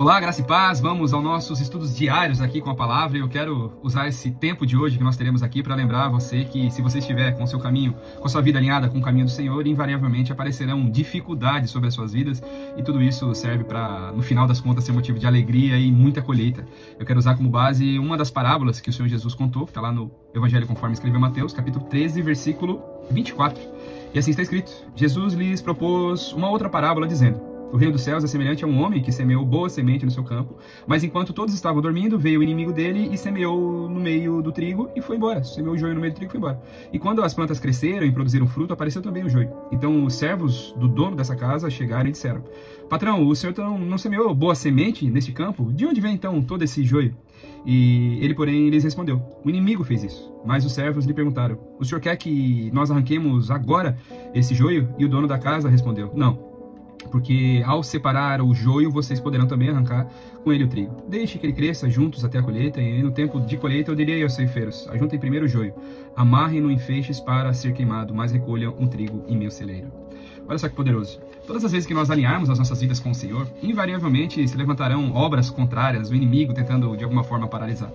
Olá, graça e paz, vamos aos nossos estudos diários aqui com a palavra. Eu quero usar esse tempo de hoje que nós teremos aqui para lembrar você que se você estiver com o seu caminho, com a sua vida alinhada com o caminho do Senhor, invariavelmente aparecerão dificuldades sobre as suas vidas e tudo isso serve para, no final das contas, ser motivo de alegria e muita colheita. Eu quero usar como base uma das parábolas que o Senhor Jesus contou, que está lá no Evangelho conforme escreveu Mateus, capítulo 13, versículo 24. E assim está escrito: Jesus lhes propôs uma outra parábola dizendo: o reino dos céus é semelhante a um homem que semeou boa semente no seu campo, mas enquanto todos estavam dormindo, veio o inimigo dele e semeou no meio do trigo e foi embora. Semeou o joio no meio do trigo e foi embora. E quando as plantas cresceram e produziram fruto, apareceu também o joio. Então os servos do dono dessa casa chegaram e disseram: patrão, o senhor não semeou boa semente neste campo? De onde vem então todo esse joio? E ele, porém, lhes respondeu: o inimigo fez isso. Mas os servos lhe perguntaram: o senhor quer que nós arranquemos agora esse joio? E o dono da casa respondeu: não. Porque ao separar o joio, vocês poderão também arrancar com ele o trigo. Deixe que ele cresça juntos até a colheita, e no tempo de colheita eu direi aos ceifeiros: ajuntem primeiro o joio, amarrem-no em feixes para ser queimado, mas recolham um trigo em meu celeiro. Olha só que poderoso. Todas as vezes que nós alinharmos as nossas vidas com o Senhor, invariavelmente se levantarão obras contrárias, o inimigo tentando de alguma forma paralisar.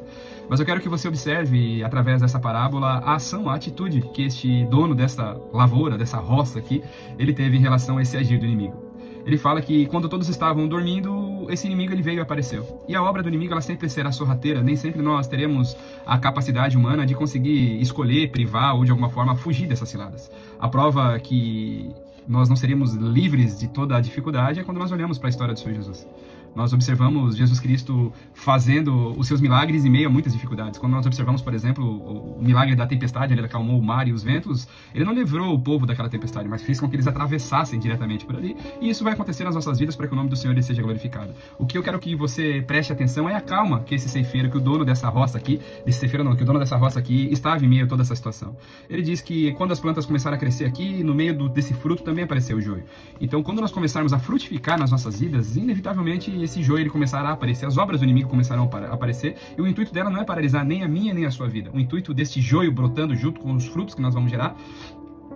Mas eu quero que você observe, através dessa parábola, a ação, a atitude que este dono dessa lavoura, dessa roça aqui, ele teve em relação a esse agir do inimigo. Ele fala que quando todos estavam dormindo, esse inimigo ele veio e apareceu. E a obra do inimigo ela sempre será sorrateira, nem sempre nós teremos a capacidade humana de conseguir escolher, privar ou de alguma forma fugir dessas ciladas. A prova que nós não seríamos livres de toda a dificuldade é quando nós olhamos para a história do Senhor Jesus. Nós observamos Jesus Cristo fazendo os seus milagres em meio a muitas dificuldades. Quando nós observamos, por exemplo, o milagre da tempestade, ele acalmou o mar e os ventos, ele não livrou o povo daquela tempestade, mas fez com que eles atravessassem diretamente por ali. E isso vai acontecer nas nossas vidas para que o nome do Senhor ele seja glorificado. O que eu quero que você preste atenção é a calma que esse ceifeiro, que o dono dessa roça aqui, que o dono dessa roça aqui estava em meio a toda essa situação. Ele diz que quando as plantas começaram a crescer aqui, no meio desse fruto também apareceu o joio. Então, quando nós começarmos a frutificar nas nossas vidas, inevitavelmente esse joio ele começará a aparecer, as obras do inimigo começarão a aparecer, e o intuito dela não é paralisar nem a minha nem a sua vida. O intuito deste joio brotando junto com os frutos que nós vamos gerar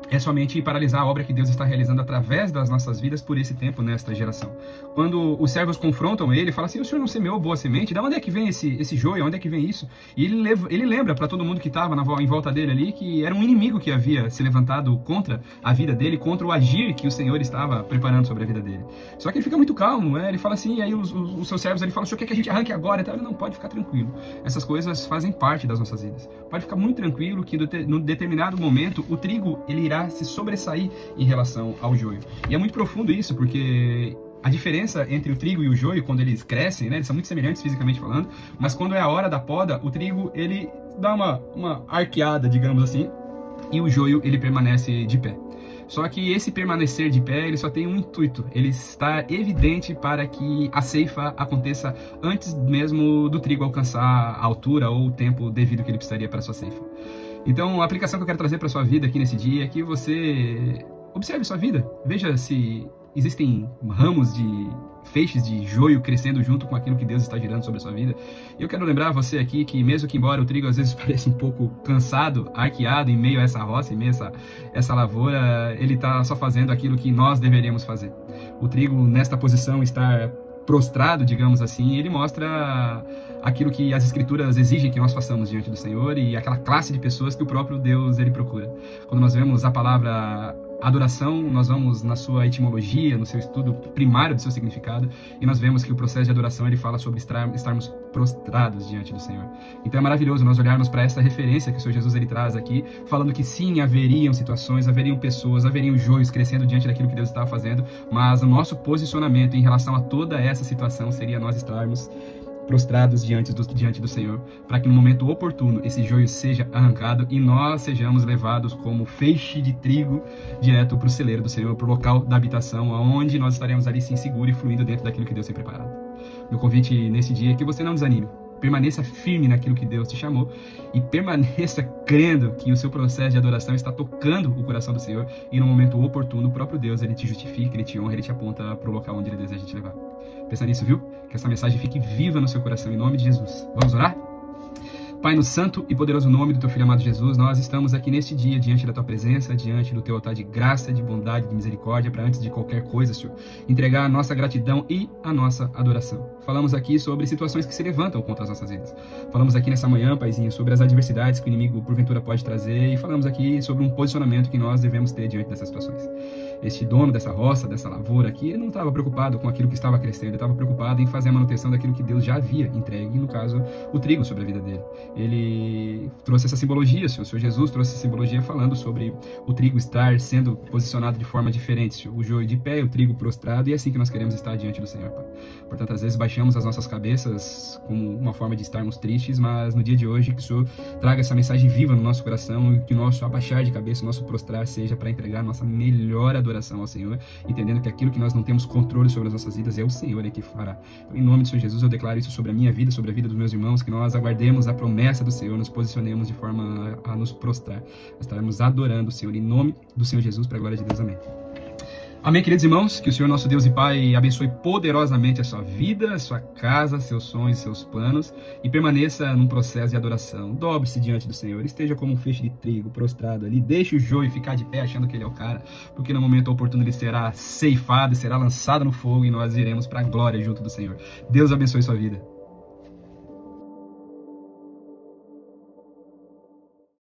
é somente paralisar a obra que Deus está realizando através das nossas vidas por esse tempo, nesta geração. Quando os servos confrontam ele, fala assim: o senhor não semeou boa semente? De onde é que vem esse joio? Onde é que vem isso? E ele lembra para todo mundo que estava em volta dele ali que era um inimigo que havia se levantado contra a vida dele, contra o agir que o Senhor estava preparando sobre a vida dele. Só que ele fica muito calmo, né? Ele fala assim, e aí os seus servos ele fala: o senhor quer que a gente arranque agora? Então, ele não pode ficar tranquilo. Essas coisas fazem parte das nossas vidas. Pode ficar muito tranquilo que no determinado momento o trigo ele irá se sobressair em relação ao joio. E é muito profundo isso, porque a diferença entre o trigo e o joio, quando eles crescem, né, eles são muito semelhantes fisicamente falando, mas quando é a hora da poda, o trigo ele dá uma arqueada, digamos assim, e o joio ele permanece de pé. Só que esse permanecer de pé, ele só tem um intuito, ele está evidente para que a ceifa aconteça antes mesmo do trigo alcançar a altura ou o tempo devido que ele precisaria para a sua ceifa. Então, a aplicação que eu quero trazer para a sua vida aqui nesse dia é que você observe sua vida, veja se existem ramos de feixes de joio crescendo junto com aquilo que Deus está gerando sobre a sua vida. E eu quero lembrar você aqui que mesmo que embora o trigo às vezes pareça um pouco cansado, arqueado em meio a essa roça, em meio a essa lavoura, ele está só fazendo aquilo que nós deveríamos fazer. O trigo nesta posição estar prostrado, digamos assim, ele mostra aquilo que as escrituras exigem que nós façamos diante do Senhor e aquela classe de pessoas que o próprio Deus ele procura. Quando nós vemos a palavra adoração, nós vamos na sua etimologia, no seu estudo primário do seu significado, e nós vemos que o processo de adoração ele fala sobre estarmos prostrados diante do Senhor. Então é maravilhoso nós olharmos para essa referência que o Senhor Jesus ele traz aqui, falando que sim, haveriam situações, haveriam pessoas, haveriam joios crescendo diante daquilo que Deus estava fazendo, mas o nosso posicionamento em relação a toda essa situação seria nós estarmos prostrados diante do Senhor, para que no momento oportuno esse joio seja arrancado e nós sejamos levados como feixe de trigo direto para o celeiro do Senhor, para o local da habitação, onde nós estaremos ali sim seguro e fluindo dentro daquilo que Deus tem preparado. Meu convite nesse dia é que você não desanime, permaneça firme naquilo que Deus te chamou e permaneça crendo que o seu processo de adoração está tocando o coração do Senhor e no momento oportuno o próprio Deus ele te justifica, ele te honra, ele te aponta para o local onde ele deseja te levar. Pensa nisso, viu? Que essa mensagem fique viva no seu coração em nome de Jesus. Vamos orar? Pai, no santo e poderoso nome do Teu Filho amado Jesus, nós estamos aqui neste dia, diante da Tua presença, diante do Teu altar de graça, de bondade, de misericórdia, para antes de qualquer coisa, Senhor, entregar a nossa gratidão e a nossa adoração. Falamos aqui sobre situações que se levantam contra as nossas vidas. Falamos aqui nessa manhã, Paizinho, sobre as adversidades que o inimigo, porventura, pode trazer, e falamos aqui sobre um posicionamento que nós devemos ter diante dessas situações. Este dono dessa roça, dessa lavoura aqui, ele não estava preocupado com aquilo que estava crescendo, ele estava preocupado em fazer a manutenção daquilo que Deus já havia entregue, no caso, o trigo sobre a vida dele. Ele trouxe essa simbologia, o Senhor Jesus trouxe essa simbologia falando sobre o trigo estar sendo posicionado de forma diferente, Senhor. O joio de pé, o trigo prostrado, e é assim que nós queremos estar diante do Senhor, Pai. Portanto, às vezes baixamos as nossas cabeças como uma forma de estarmos tristes, mas no dia de hoje que o Senhor traga essa mensagem viva no nosso coração e que o nosso abaixar de cabeça, o nosso prostrar seja para entregar a nossa melhor adoração ao Senhor, entendendo que aquilo que nós não temos controle sobre as nossas vidas é o Senhor que fará. Então, em nome do Senhor Jesus, eu declaro isso sobre a minha vida, sobre a vida dos meus irmãos, que nós aguardemos a promessa do Senhor, nos posicionemos de forma a nos prostrar, estaremos adorando o Senhor em nome do Senhor Jesus, para a glória de Deus. Amém. Amém, queridos irmãos, que o Senhor nosso Deus e Pai abençoe poderosamente a sua vida, a sua casa, seus sonhos, seus planos, e permaneça num processo de adoração. Dobre-se diante do Senhor, esteja como um feixe de trigo prostrado ali, deixe o joio ficar de pé achando que ele é o cara, porque no momento oportuno ele será ceifado, será lançado no fogo e nós iremos para a glória junto do Senhor. Deus abençoe sua vida.